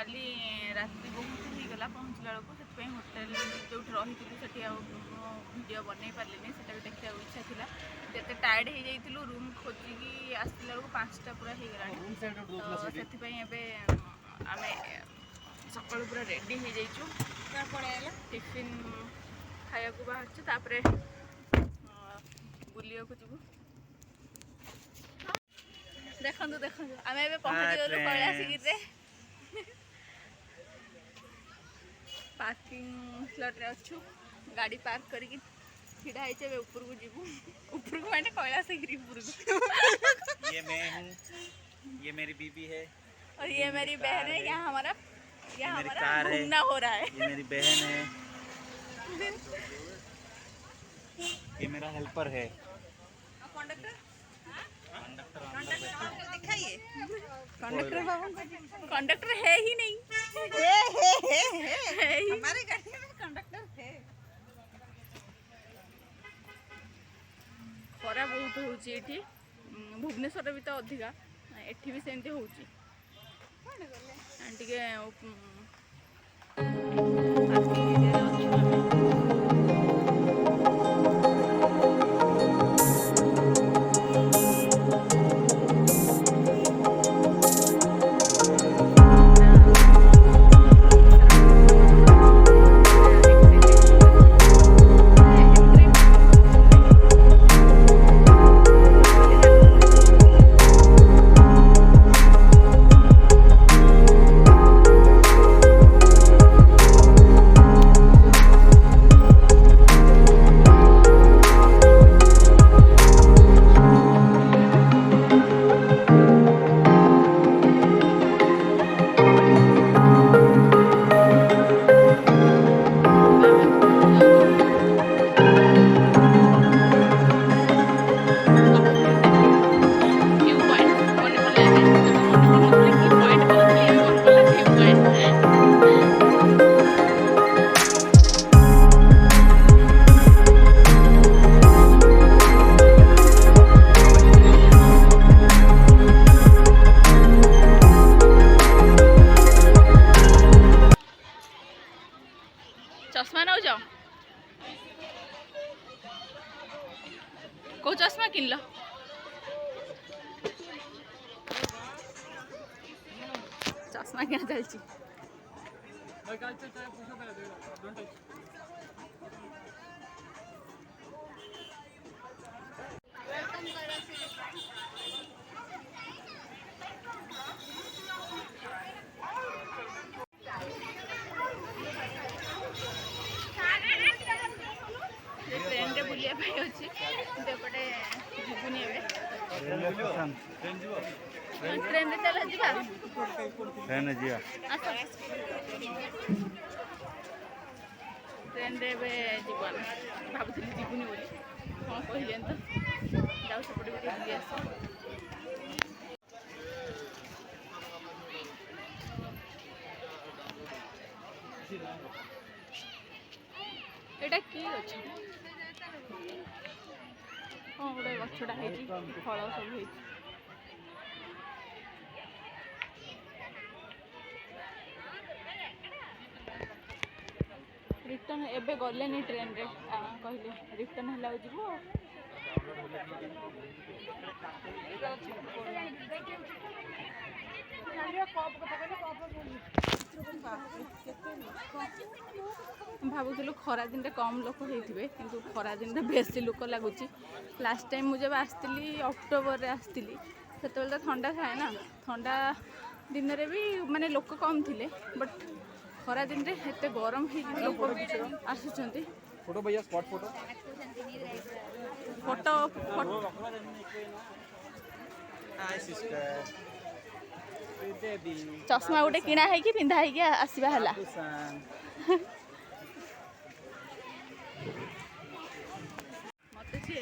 काली रात्रि बहुत होगला पहुँचला बेलू से होटेल जो रही से वीडियो बनई पारे से देखा इच्छा था जिते टायर्ड हो जाइलु रूम खोजिकी आसला बेलू 5टा पूरा हो गला से आम सकाल पूरा रेडी हो जाइचु टिफिन खाया बाहर बुलिया को जीवु देखु देखु आम ए पहुँची गलु कैलाशगिरी पार्किंग स्लॉट रे अच्छु गाड़ी पार्क करके छिड़ा है ऊपर को जीवु ऊपर को मैंने कैलाशगिरी ऊपर को ये मैं हूँ, ये मेरी बीबी है और ये मेरी बहन है। यहाँ हमारा घूमना हो रहा है। ये मेरी बहन है, ये मेरा हेल्पर है। कंडक्टर है ही नहीं। हमारे गाड़ी में कंडक्टर है। खरा बहुत होची एठी भुवनेश्वर भी तो अधिका एठी भी सेमती होची टिके चश्मा नौ जाओ को चश्मा किनल चश्मा क्या चलची ट्रेन रे बुलिया पाई अछि एपटे जीवनी एबे ट्रेन रे चला जीवा ट्रेन जिया ट्रेन रे एबे जीवन भाबुथली जीवनी बोली कोन कहिलेन तो जाउ सेपटे बुली आस एटा की अछि हाँ गोटे गछटा है फल सब है रिटर्न एबे गले ट्रेन रे कहले रिटर्न है जीव भावुलु खरा दिन कम लोक होते किंतु खरा दिन बेसी लोक लगुच लास्ट टाइम मुझे आसती अक्टोबर रे आसती से तो ठंडा थाए ना ठंडा दिन में भी माने लोक कम थे बट खरा दिन में एत गरम लोक आसुँच फोटो भैया स्पॉट फोटो फोटो चश्मा गोटे किणा है कि पिंधा है आसवा है मत सी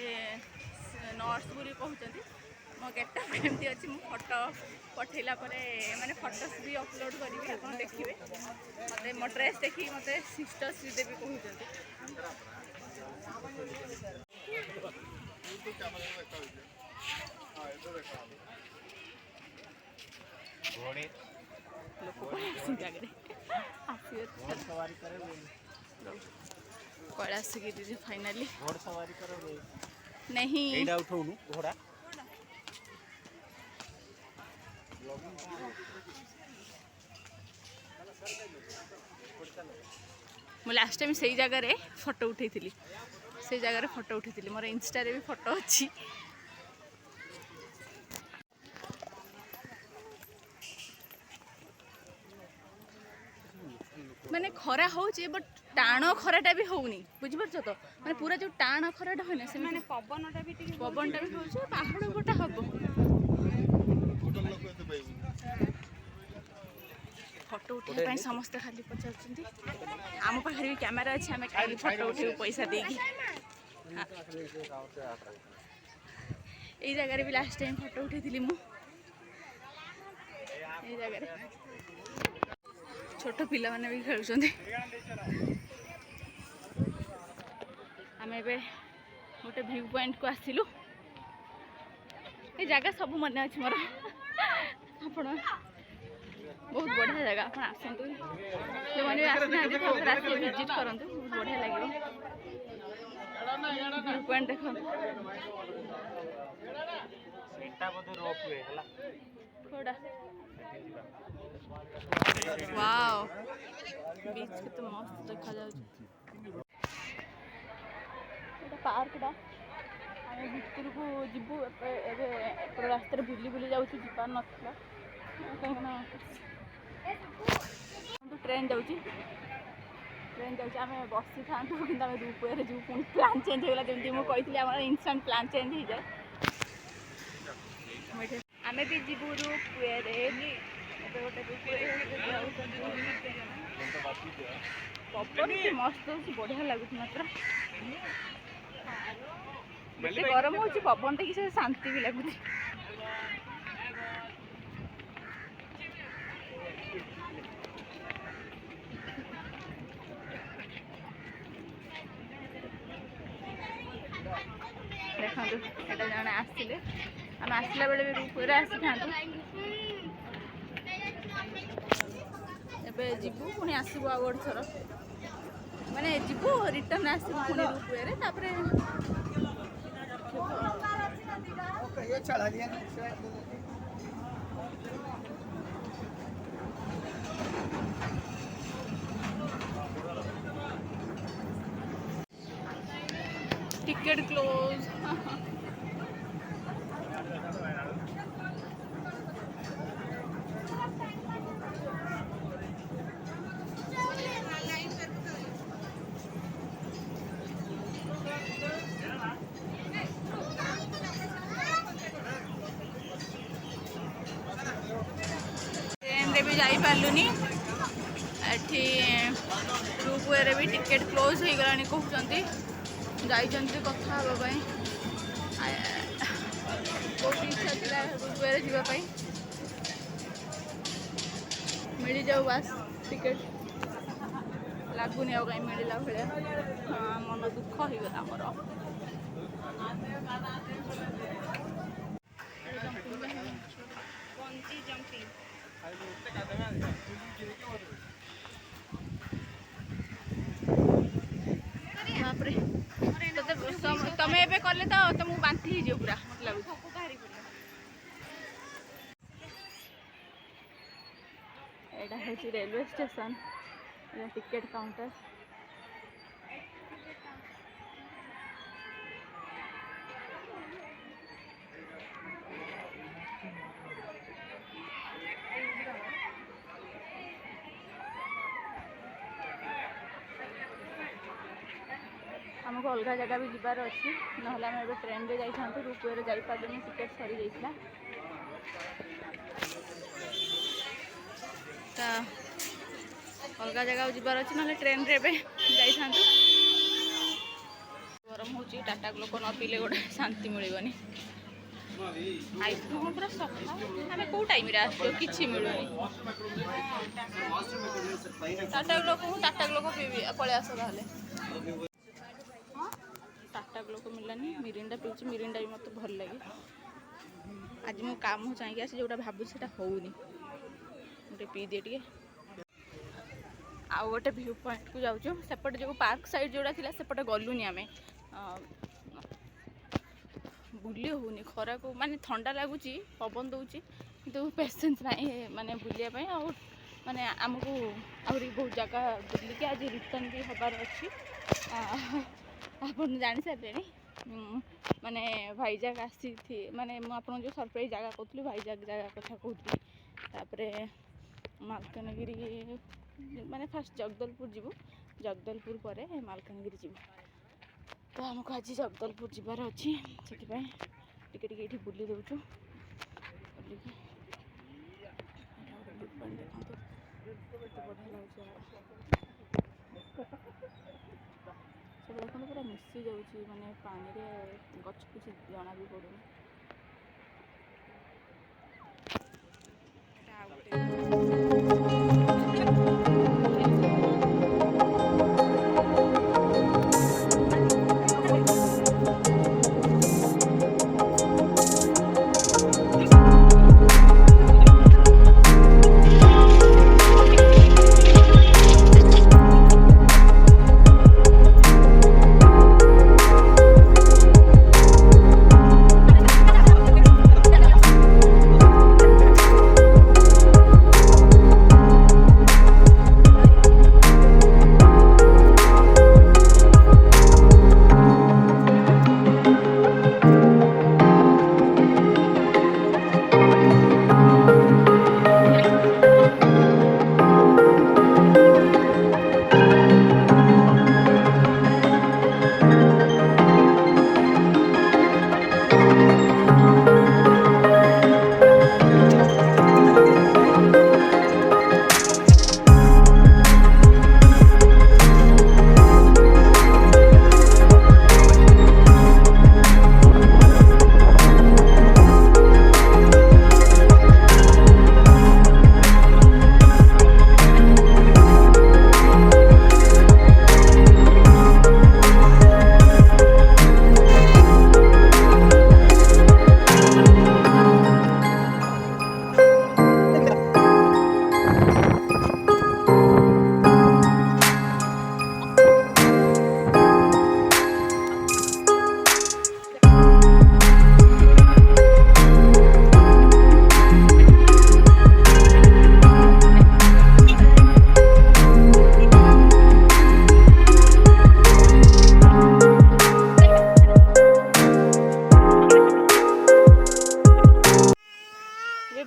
नर्स बोली कहते मो गेटअप केमती अच्छी मु फोटो पठेला माने फोटोस भी अपलोड करी आप देखिए मत मो ड्रेस देखी मत सिस्टर श्रीदेवी कहते लोक पळेई ଜାଗାରେ ଆସିବେ कैलाश गिरी फाइनाली नहीं घोड़ा ମୁଁ ଲାଷ୍ଟ ଟାଇମ୍ ସେଇ ଜାଗାରେ ଫଟୋ ଉଠେଇଥିଲି ସେଇ ଜାଗାରେ ଫଟୋ ଉଠେଇଥିଲି ମୋର ଇନଷ୍ଟାରେ ବି ଫଟୋ ଅଛି ମାନେ ଖରା ହଉଛି ବଟ୍ टाण खराटा भी होनी बुझिपार तो मैंने पूरा जो टाण खराटा होना से माने पवनटा भी होचे पहाड़ गोटा हबो फोटो उठे समस्त खाली पचार आम पाखे भी कैमेरा अच्छे आम कहीं फोटो उठे पैसा देगी ये जगह भी लास्ट टाइम फोटो उठे मु जगह छोट पिला माने भी खेलुछंती आम ए गोटे व्यू पॉइंट को आसिलु ये जगह सब मन अच्छे मोर आप बहुत बढ़िया जगह आप आसतु जो मैंने आसना विजिट करूँ बहुत बढ़िया लगे व्यू पॉइंट देखो वाओ बीच के तो मस्त देखा जाए पार्कटा आम भितर को जीवु रास्ता बुली बुली जाऊँ जीवार नाला कहीं ट्रेन जाऊँगी आम बसी था कि रूपये जो पुणी प्लान चेंज होगा जमी मुझे आम इनस्टांट प्लान चेंज हो जाए आम भी जीवु रूपये पवन मस्त बढ़िया लगुच मात्र गरम हो पवन देखी से शांति भी लगुच देखो जन आसते आम आसला बेले भी रूपये आसी था एबे जीवु पुणी आसबु आ गोटे थर माने जीवु रिटर्न आसबु पुणी रूपये तापरे टिकेट क्लोज भी जाई पार्लुनी एठी रूपये भी टिकेट क्लोज हो गलानी कहते जाइछन्ति कथा हाँबा बहुत इच्छा था रूपये जावाई मिल जाऊ बास टिकेट लगुनि आ कहीं मिलला भाया हाँ मन दुख हो गला मोर बापरे तमें एबे कले तो तुमको बांती ही पूरा मत लगुच एटा है रेलवे स्टेशन टिकेट काउंटर आमको अलग जगह भी जीवार अच्छी ना आम ए ट्रेन में जाइए रूपये जापारे टिकेट सरी जाइए अलग जगह जीवार अच्छी ना ट्रेन रे जाइए गरम हो टाटा ग्लोक न पीले गोटे शांति मिलनी आइसक्रीम पूरा सफा आम कौ टाइम कि मिलूनी टाटा ग्लोक पलि आस टाटा ग्लोक मिलानी मिरिंडा पीछे मिरिंडा भी मत भल लगे आज मु काम चाहिए आसी जोटा भावुँ से होनी गोटे पी दिए टे आउ गोटे व्यू पॉइंट को जाऊँ सेपटे जो पार्क साइड जोड़ा थी सेपटे गलुनि आम बुली होनी खरा को माने ठंडा लगुच पवन दूची किंतु पेसेंस ना माने बुलिया आउ माने आमको आहरी बहुत जगह बुलिक आज रिटर्न भी हबार अच्छी आप जानी सारे माने भाईजाग आसी थी माने मुझे जो सरप्राइज जगह कहूँ भाईजाग जगह कथा कहूँ तापरे मालकानगिरी माने फास्ट जगदलपुर जीवु जगदलपुर पर मालकानगिरी जीवु तो आमको आज जगदलपुर जीवार अच्छी से टिके बुली दौचु बुलिकी सब देखो पूरा मिसी जाऊँगी माने पानी रे गछ कुछ जना भी पड़ूनी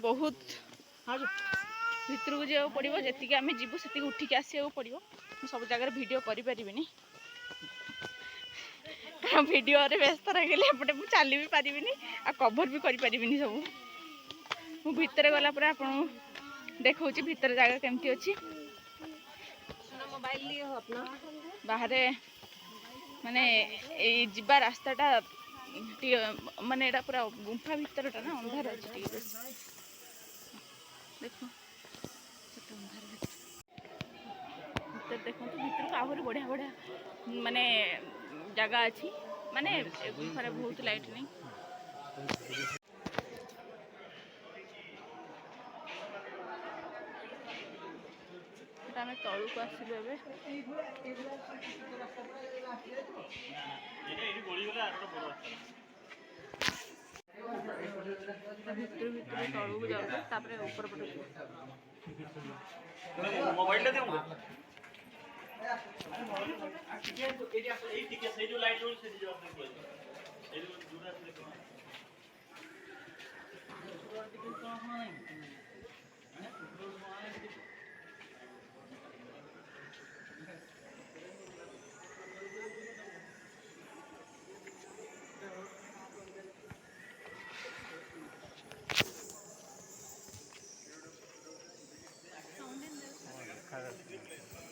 बहुत भितर को जाओ पड़ो जी आम जीवु से उठिक आसा पड़ो सब जगह वीडियो करें कारण वीडियो व्यस्त रही एपटे मुझे चली भी पारिनी आ कभर भी करें सब मु भितर गला पर आप देखा भितर जगह केमती अच्छी बाहर माने जीवा रास्ताटा माने एटा पूरा गुंफा भितरटा ना अंधार अच्छी देखो भीतर देखो तो भीतर को आहरी बढ़िया बढ़िया माने जगह अच्छी माने गुंफार बहुत लाइट नहीं आम तलू को आसलु भितर भितर तलू को जाऊँ ऊपर पटे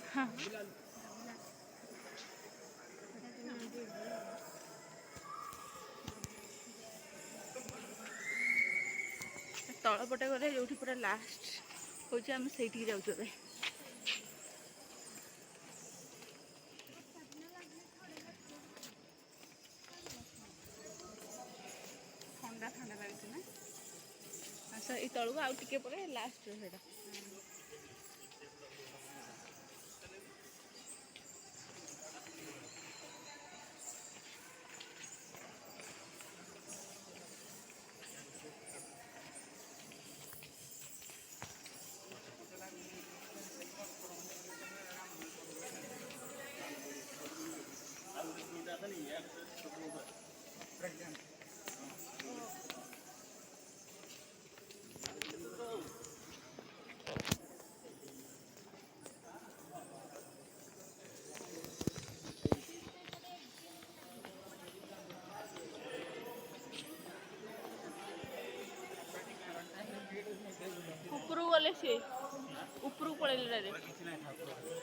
हाँ तल पटे गले जो पूरा लास्ट हूँ आम से जाऊँ ठंडा ठंडा लगे ना अच्छा ये ତଳକୁ ଆଉ ଟିକେ ପରେ ଲାଷ୍ଟ ସେଇଟା। ଉପରକୁ ଗଲେ ସିଏ ଉପରକୁ ପଳେଇଲେ ଡାଇରେକ୍ଟ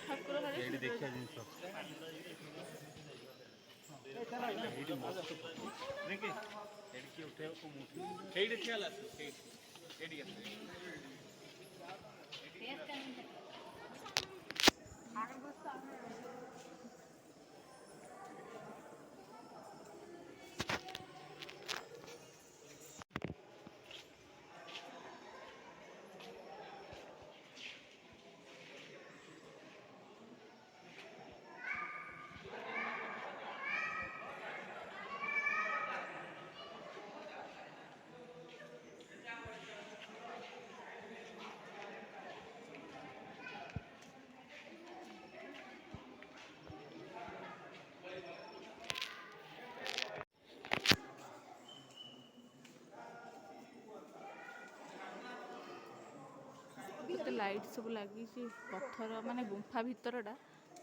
ଠାକୁର ଘରେ ଏଇଠି ଦେଖିବା ଜିନିଷ ଦେଖି ଏଇଠି କିଏ ଉଠେଇବ ସେଇଠି ଠିଆ ହେଲା ଏଇଠି କେତେ ଲାଇଟ୍ ସବୁ ଲାଗିଛି ପଥର ମାନେ ଗୁମ୍ଫା ଭିତରଟା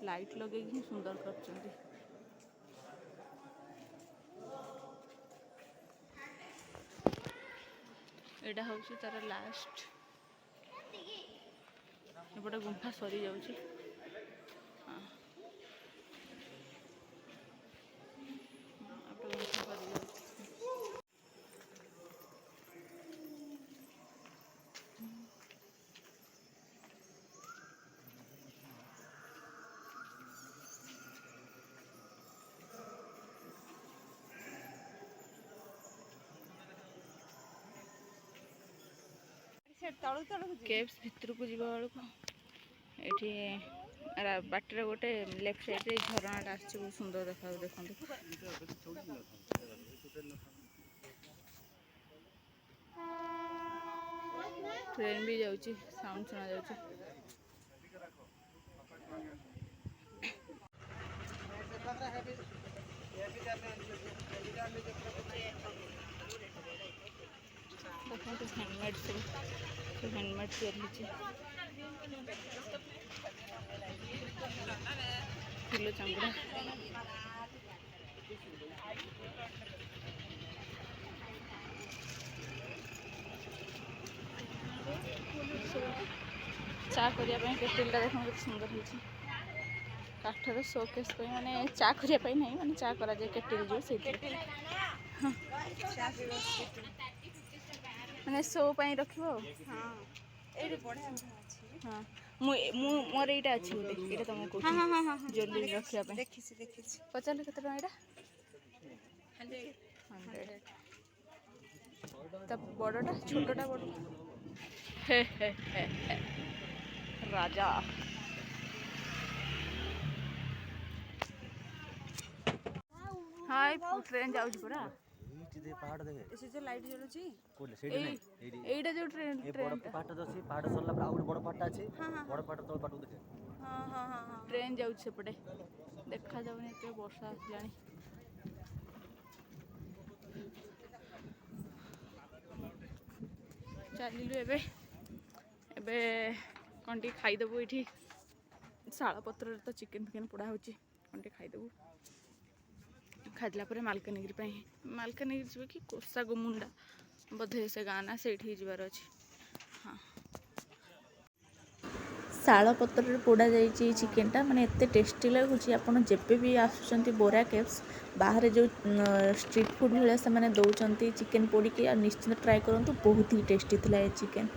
ଲାଇଟ୍ ଲଗେଇକି ହିଁ ସୁନ୍ଦର କରିଛନ୍ତି। ଏଇଟା ହେଉଛି ତାର ଲାଷ୍ଟ ଏପଟେ ଗୁମ୍ଫା ସରି ଯାଉଛି। କେଭ୍ସ ଭିତରକୁ ଯିବା ବେଳକୁ ଏଠି ବାଟରେ ଗୋଟେ ଲେଫ୍ଟ ସାଇଡ଼ରେ ଝରଣାଟା ଆସିଛି ବହୁତ ସୁନ୍ଦର ଦେଖାଯାଉଛି। ଦେଖନ୍ତୁ ଟ୍ରେନ୍ ବି ଯାଉଛି ସାଉଣ୍ଡ ଶୁଣାଯାଉଛି। ଦେଖନ୍ତୁ ହ୍ୟାଣ୍ଡମେଡ୍ ସବୁ ହ୍ୟାଣ୍ଡମେଡ୍ ତିଆରି ହେଇଛି। ଫୁଲ ଚାଙ୍ଗୁଡ଼ା ଚା କରିବା ପାଇଁ କେଟିଲଟା ଦେଖନ୍ତୁ କେତେ ସୁନ୍ଦର ହେଇଛି। କାଠର ଶୋକେସ୍ ପାଇଁ ମାନେ ଚା କରିବା ପାଇଁ ନାହିଁ ମାନେ ଚା କରାଯାଏ କେଟିଲ ଯେଉଁ ସେଇଥିରେ ହଁ ମାନେ ଶୋ ପାଇଁ ରଖିବ ଆଉ। ହଁ ମୁଁ ମୋର ଏଇଟା ଅଛି ଗୋଟେ ଏଇଟା ତମକୁ କହୁଛି ଜ୍ୱେଲେରୀ ରଖିବା ପାଇଁ। ଦେଖିଛି ପଚାରିଲେ କେତେ ଟଙ୍କା ଏଇଟା? 100। ତା ବଡ଼ଟା ଛୋଟଟା ବଡ଼ ହେ ହେ ହେ ହେ ରାଜା। हाय ट्रेन जाऊँ परा पहाड़ देखे एसे जो लाइट जलुची कोले सेडी नहीं एईटा जो ट्रेन ए ट्रेन बड़ पाट दसी पहाड़ सरला पर आउट बड़ पाट अछि बड़ पाट तो पाट देखे हां हां हां ट्रेन जाऊँ सेपटे देखा जाऊनी एते वर्षा आसलानी। चलिलु एबे एबे कौन टी खाईदेबू ये शाल पत्र तो चिकेन फिकेन पोड़ा हो कौन टी खाईदेबू खाइला मालकानगिरी मालकानगिरी जी कि कोसा गुमुंडा बोधे से गाँ ना से जबार अच्छे। हाँ शाल पत्र पोड़ा जाइए चिकेनटा माने एते टेस्टी लगुच। आपड़ जेबे भी आसुँच बोरा केव्स बाहर जो स्ट्रीट फूड भाया से दौरान चिकेन पोड़ी निश्चित ट्राए करूँ बहुत ही टेस्टी थिला ये चिकेन।